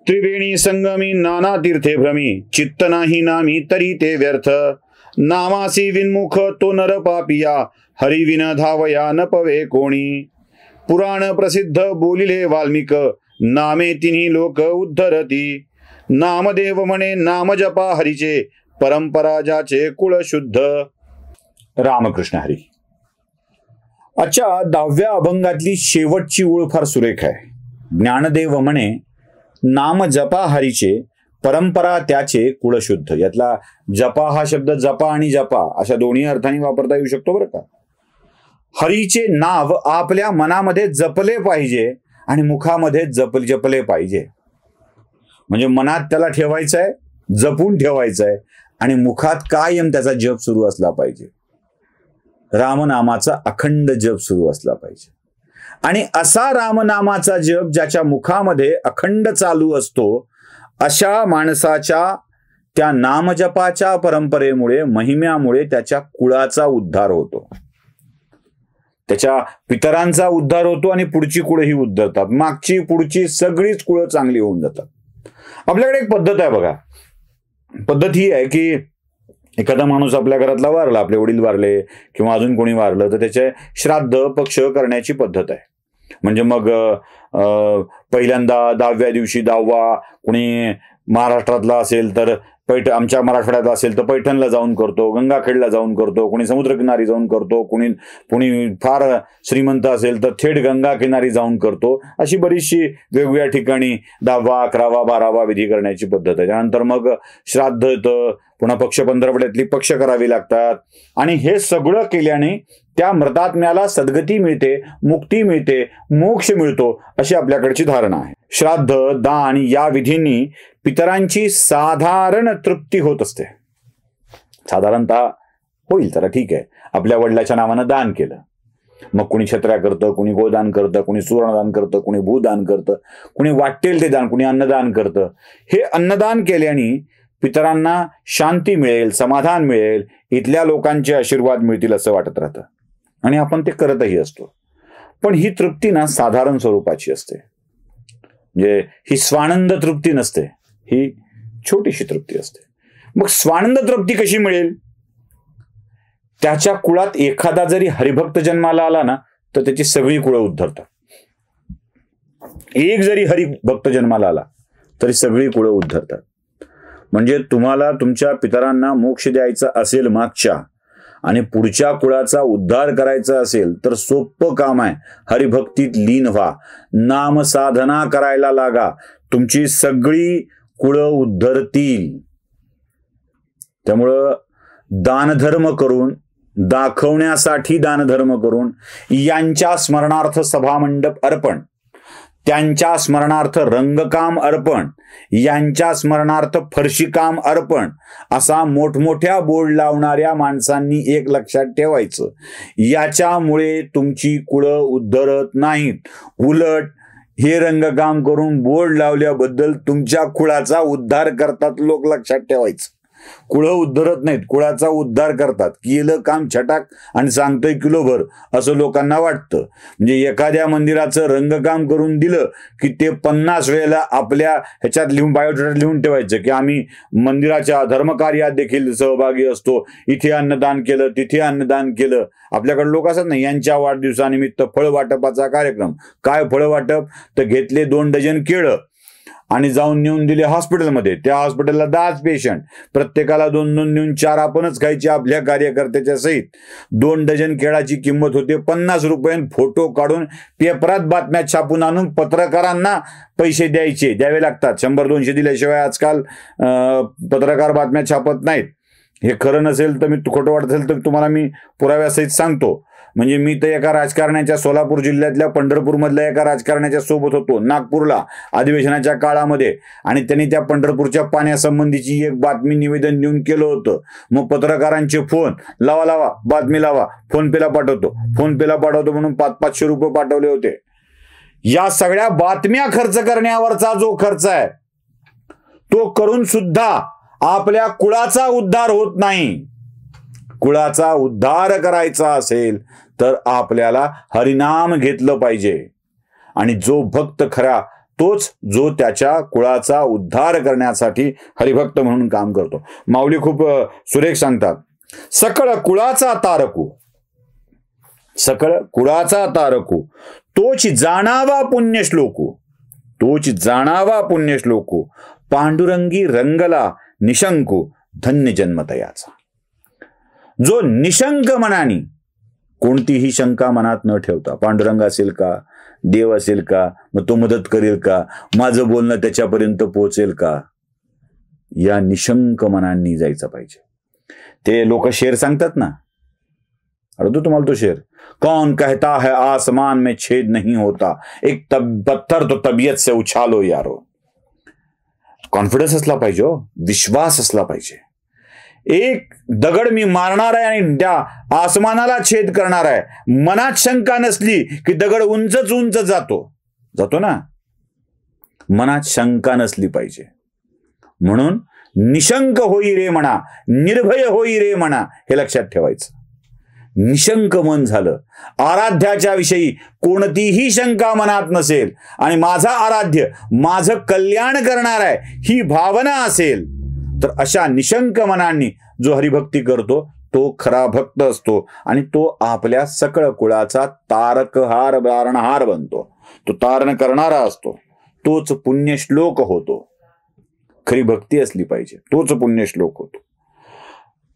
त्रिवेणी संगमी नाना तीर्थे भ्रमी, चित्त नाही नामी तरी ते व्यर्थ. नामासी विन्मुख तो नर पापिया, हरिविन धावया न पवे कोणी. पुराण प्रसिद्ध बोलिले वाल्मिक, नामे तिन्ही लोक उद्धरती. नामदेव म्हणे नाम जपा हरीचे, परंपरा ज्याचे कुळ शुद्ध. रामकृष्ण हरी. अच्छा, 10व्या अभंगातली शेवटची ओळ फार सुरेख आहे. ज्ञानदेव म्हणे नाम जपा हरीचे, परंपरा त्याचे कुळशुद्ध. यातला जपा हा शब्द जपा आणि जपा अशा दोन्ही अर्थाने वापरता येऊ शकतो बरं का. हरीचे नाव आपल्या मनामध्ये जपले पाहिजे आणि मुखामध्ये जपले पाहिजे. म्हणजे मनात त्याला ठेवायचं आहे, जपून ठेवायचं आहे आणि मुखात कायम त्याचा जप सुरू असला पाहिजे. रामनामाचा अखंड जप सुरू असला पाहिजे. आणि असा रामनामाचा जप ज्याच्या मुखामध्ये अखंड चालू असतो, अशा माणसाच्या त्या नामजपाच्या परंपरेमुळे, महिम्यामुळे त्याच्या कुळाचा उद्धार होतो. त्याच्या पितरांचा उद्धार होतो आणि पुढची कुळही उद्धरतात. मागची पुढची सगळीच कुळं चांगली होऊन जातात. आपल्याकडे एक पद्धत आहे बघा. पद्धत ही आहे की एखादा माणूस आपल्या घरातला वारला, आपले वडील वारले किंवा अजून कोणी वारलं, तर त्याचे श्राद्ध पक्ष करण्याची पद्धत आहे. म्हणजे मग पहिल्यांदा 10व्या दिवशी 10वा, कुणी महाराष्ट्रातला असेल तर आमच्या मराठवाड्यात असेल तर पैठणला जाऊन करतो, गंगाखेडला जाऊन करतो, कोणी समुद्रकिनारी जाऊन करतो, कुणी फार श्रीमंत असेल तर थेट गंगाकिनारी जाऊन करतो. अशी बरीचशी वेगवेगळ्या ठिकाणी 10वा, 11वा, 12वा विधी करण्याची पद्धत आहे. त्यानंतर मग श्राद्ध येतं, पुन्हा पक्ष पंधरवड्यातली पक्ष करावी लागतात. आणि हे सगळं केल्याने त्या मृतात्म्याला सद्गती मिळते, मुक्ती मिळते, मोक्ष मिळतो, अशी आपल्याकडची धारणा आहे. श्राद्ध, दान या विधींनी पितरांची साधारण तृप्ती होत असते. साधारणतः होईल तर ठीक आहे, आपल्या वडिलाच्या नावानं दान केलं, मग कुणी छत्र्या करतं, कुणी गोदान करतं, कुणी सुवर्णदान करतं, कुणी भूदान करतं, कुणी वाटेल ते दान, कुणी अन्नदान करतं. हे अन्नदान केल्याने पितरांना शांती मिळेल, समाधान मिळेल, इथल्या लोकांचे आशीर्वाद मिळतील असं वाटत राहतं आणि आपण ते करतही असतो. पण ही तृप्ती ना साधारण स्वरूपाची असते. म्हणजे ही स्वानंद तृप्ती नसते, ही छोटीशी तृप्ती असते. मग स्वानंद तृप्ती कशी मिळेल? त्याच्या कुळात एखादा जरी हरिभक्त जन्माला आला ना तर त्याची सगळी कुळं उद्धरतात. एक जरी हरिभक्त जन्माला आला तरी सगळी कुळं उद्धरतात. म्हणजे तुम्हाला तुमच्या पितरांना मोक्ष द्यायचा असेल मागच्या आणि पुढच्या कुळाचा उद्धार करायचा असेल तर सोपं काम आहे. हरिभक्तीत लीन व्हा, नाम साधना करायला लागा, तुमची सगळी कुळं उद्धरतील. त्यामुळं दानधर्म करून, दाखवण्यासाठी दानधर्म करून, यांच्या स्मरणार्थ सभामंडप अर्पण, त्यांच्या स्मरणार्थ रंगकाम अर्पण, यांच्या स्मरणार्थ फरशीकाम अर्पण, असा मोठमोठ्या बोर्ड लावणाऱ्या माणसांनी एक लक्षात ठेवायचं. याच्यामुळे तुमची कुळं उद्धरत नाहीत. उलट हे रंगकाम करून बोर्ड लावल्याबद्दल तुमच्या कुळाचा उद्धार करतात लोक, लक्षात ठेवायचं. कुळं उद्धरत नाहीत, कुळाचा उद्धार करतात. केलं काम छटाक आणि सांगतोय किलोभर असं लोकांना वाटतं. म्हणजे एखाद्या मंदिराचं रंगकाम करून दिलं की ते 50 वेळेला आपल्या ह्याच्यात लिहून, बायोडेटात लिहून ठेवायचं की आम्ही मंदिराच्या धर्मकार्यात देखील सहभागी असतो, इथे अन्नदान केलं, तिथे अन्नदान केलं. आपल्याकडे लोक असत नाही, यांच्या वाढदिवसानिमित्त फळ वाटपाचा कार्यक्रम. काय फळ वाटप? तर घेतले 2 डझन केळं आणि जाऊन नेऊन दिले हॉस्पिटलमध्ये. त्या हॉस्पिटलला 10 पेशंट, प्रत्येकाला 2-2 नेऊन 4 आपणच खायची आपल्या कार्यकर्त्याच्या सहित. 2 डझन केळाची किंमत होते 50 रुपये. फोटो काढून पेपरात बातम्या छापून आणून पत्रकारांना पैसे द्यावे लागतात. 100-200 दिल्याशिवाय आजकाल पत्रकार बातम्या छापत नाहीत. हे खरं नसेल तर, मी खोटं वाटत असेल तर तुम्हाला मी पुराव्यासहित सांगतो. म्हणजे मी तर एका राजकारण्याच्या, सोलापूर जिल्ह्यातल्या पंढरपूरमधल्या एका राजकारण्याच्या सोबत होतो नागपूरला अधिवेशनाच्या काळामध्ये, आणि त्यांनी त्या पंढरपूरच्या पाण्यासंबंधीची एक बातमी निवेदन देऊन केलं होतं. मग पत्रकारांचे फोन लावा, बातमी लावा, फोनपेला पाठवतो म्हणून 500-500 रुपये पाठवले होते. या सगळ्या बातम्या खर्च करण्यावरचा जो खर्च आहे तो करून सुद्धा आपल्या कुळाचा उद्धार होत नाही. कुळाचा उद्धार करायचा असेल तर आपल्याला हरिनाम घेतलं पाहिजे. आणि जो भक्त खरा तोच जो त्याच्या कुळाचा उद्धार करण्यासाठी हरिभक्त म्हणून काम करतो. माऊली खूप सुरेख सांगतात, सकळ कुळाचा तारकू, सकळ कुळाचा तारकू, तोच जाणावा पुण्यश्लोकू, तोच जाणावा पुण्यश्लोकू, पांडुरंगी रंगला निशंकू, धन्य जन्मतयाचा. जो निशंक मनाने, कोणतीही शंका मनात न ठेवता, पांडुरंग असेल का, देव असेल का, मग तो मदत करेल का, माझं बोलणं त्याच्यापर्यंत पोहोचेल का, या निशंक मनांनी जायचं पाहिजे. ते लोक शेर सांगतात ना, अरे तुम्हाला तो शेर, कौन कहता है आसमान में छेद नहीं होता, एक पत्थर तो तबीयत से उछालो यारो. कॉन्फिडन्स असला पाहिजे, विश्वास असला पाहिजे. एक दगड मी मारणार आहे आणि त्या आसमानाला छेद करणार आहे, मनात शंका नसली की दगड उंचच उंच जातो, जातो ना. मनात शंका नसली पाहिजे. म्हणून निशंक होई रे म्हणा, निर्भय होई रे म्हणा, हे लक्षात ठेवायचं. निशंक मन झालं, आराध्याच्या विषयी कोणतीही शंका मनात नसेल आणि माझा आराध्य माझं कल्याण करणार आहे ही भावना असेल, तर अशा निशंक मनांनी जो हरिभक्ती करतो तो खरा भक्त असतो आणि तो आपल्या सकळ कुळाचा तारकहार तारणहार बनतो. तो तारण करणारा असतो, तोच पुण्यश्लोक होतो. खरी भक्ती असली पाहिजे, तोच पुण्यश्लोक होतो.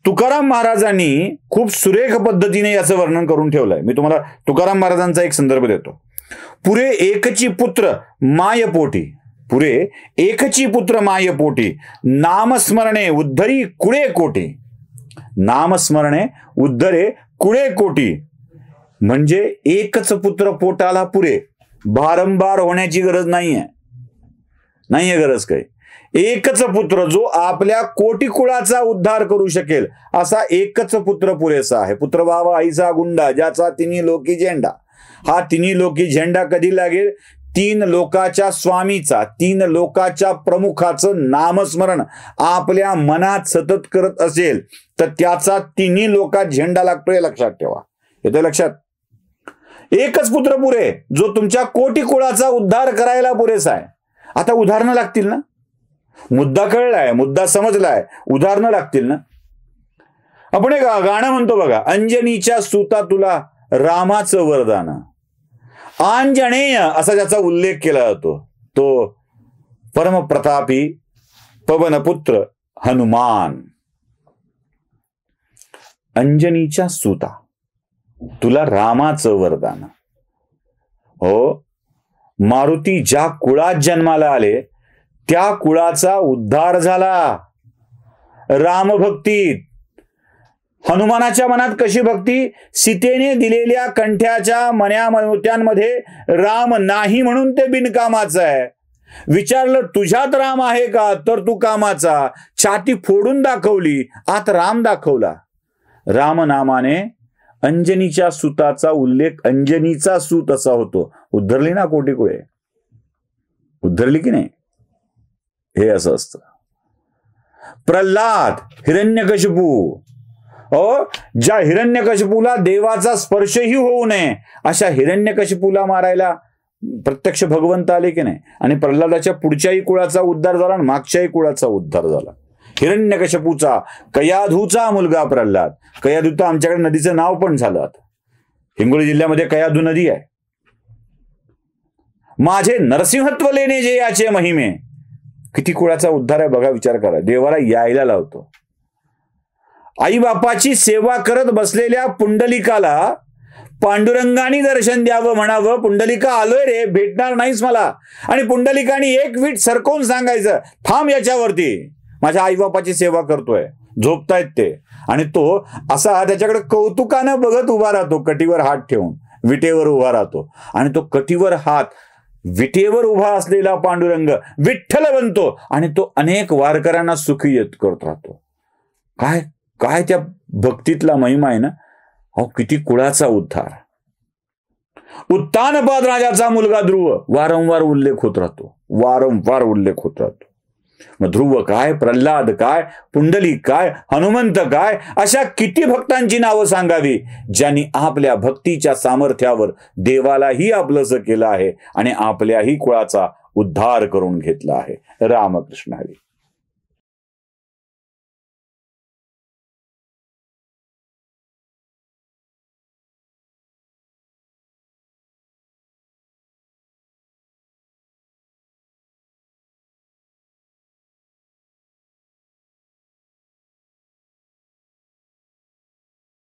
तुकाराम महाराजांनी खूप सुरेख पद्धतीने याचं वर्णन करून ठेवलंय. मी तुम्हाला तुकाराम महाराजांचा एक संदर्भ देतो. पुरे एकची पुत्र मायपोटी, पुरे एकची पुत्र मायपोटी, नामस्मरणे उद्धरी कुळे कोटी. नामस्मरणे उद्धरे कुळे कोटी म्हणजे एकच पुत्र पोटाला पुरे, वारंवार होण्याची गरज नाहीये, नाहीये गरज काही. एकच पुत्र जो आपल्या कोटी कुळाचा उद्धार करू शकेल असा एकच पुत्र पुरेसा आहे. पुत्र व्हावा आईचा गुंडा, ज्याचा तिन्ही लोकी झेंडा. हा तिन्ही लोकी झेंडा कधी लागेल? 3 लोकाच्या स्वामीचा, 3 लोकाच्या प्रमुखाचं नामस्मरण आपल्या मनात सतत करत असेल तर त्याचा तिन्ही लोकात झेंडा लागतोय, लक्षात ठेवा. येतोय लक्षात? एकच पुत्र पुरे, जो तुमच्या कोटी कुळाचा उद्धार करायला पुरेसा आहे. आता उदाहरणं लागतील ना, मुद्दा कळलाय, मुद्दा समजलाय, उदाहरणं लागतील ना. आपण एक गाणं म्हणतो बघा, अंजनीच्या सुता तुला रामाचं वरदान. आंजनेय असा ज्याचा उल्लेख केला जातो तो परमप्रतापी पवनपुत्र हनुमान. अंजनीच्या सुता तुला रामाचं वरदान. हो, मारुती ज्या कुळात जन्माला आले त्या कुळाचा उद्धार झाला रामभक्तीत. हनुमानाच्या मनात कशी भक्ती? सीतेने दिलेल्या कंठ्याच्या मण्या मोत्यांमध्ये राम नाही म्हणून ते बिनकामाचं आहे. विचारलं तुझ्यात राम आहे का, तर तू कामाचा. छाती फोडून दाखवली, आत राम दाखवला. राम नामाने अंजनीच्या सुताचा उल्लेख, अंजनीचा सूत असा होतो. उद्धरली ना कोटी कुळे, उद्धरली की नाही? हे असं असतं. प्रल्हाद, हिरण्यकशिपू, ज्या हिरण्यकशिपूला देवाचा स्पर्शही होऊ नये अशा हिरण्यकशिपूला मारायला प्रत्यक्ष भगवंत आले की नाही? आणि प्रल्हादाच्या पुढच्याही कुळाचा उद्धार झाला आणि मागच्याही कुळाचा उद्धार झाला. हिरण्यकशिपूचा, कयाधूचा मुलगा प्रल्हाद. कयाधू तर आमच्याकडे नदीचं नाव पण झालं. हिंगोली जिल्ह्यामध्ये कयाधू नदी आहे. माझे नरसिंहत्व लेणे जे याचे महिमे. किती कुळाचा उद्धार आहे बघा, विचार करा. देवाला यायला लावतो. आई बापाची सेवा करत बसलेल्या पुंडलिकाला पांडुरंगाने दर्शन द्यावं, म्हणावं पुंडलिका आलोय रे, भेटणार नाहीस मला. आणि पुंडलिकाने एक वीट सरकवून सांगायचं, थांब याच्यावरती, माझ्या आई बापाची सेवा करतोय, झोपतायत ते. आणि तो असा त्याच्याकडे कौतुकानं बघत उभा राहतो, कटीवर हात ठेवून, विटेवर उभा राहतो. आणि तो कटीवर हात, विटेवर उभा असलेला पांडुरंग विठ्ठल बनतो आणि तो अनेक वारकऱ्यांना सुखी येत करत राहतो. काय काय त्या भक्तीतला महिमा आहे ना. अहो, किती कुळाचा उद्धार. उत्तानपाद राजाचा मुलगा ध्रुव, वारंवार उल्लेख होत राहतो, वारंवार उल्लेख होत राहतो. मग ध्रुव काय, प्रल्हाद काय, पुंडलिक काय, हनुमंत काय, अशा किती भक्तांची नावं सांगावी ज्यांनी आपल्या भक्तीच्या सामर्थ्यावर देवालाही आपलंसं केलं आहे आणि आपल्याही कुळाचा उद्धार करून घेतला आहे. रामकृष्ण हरी.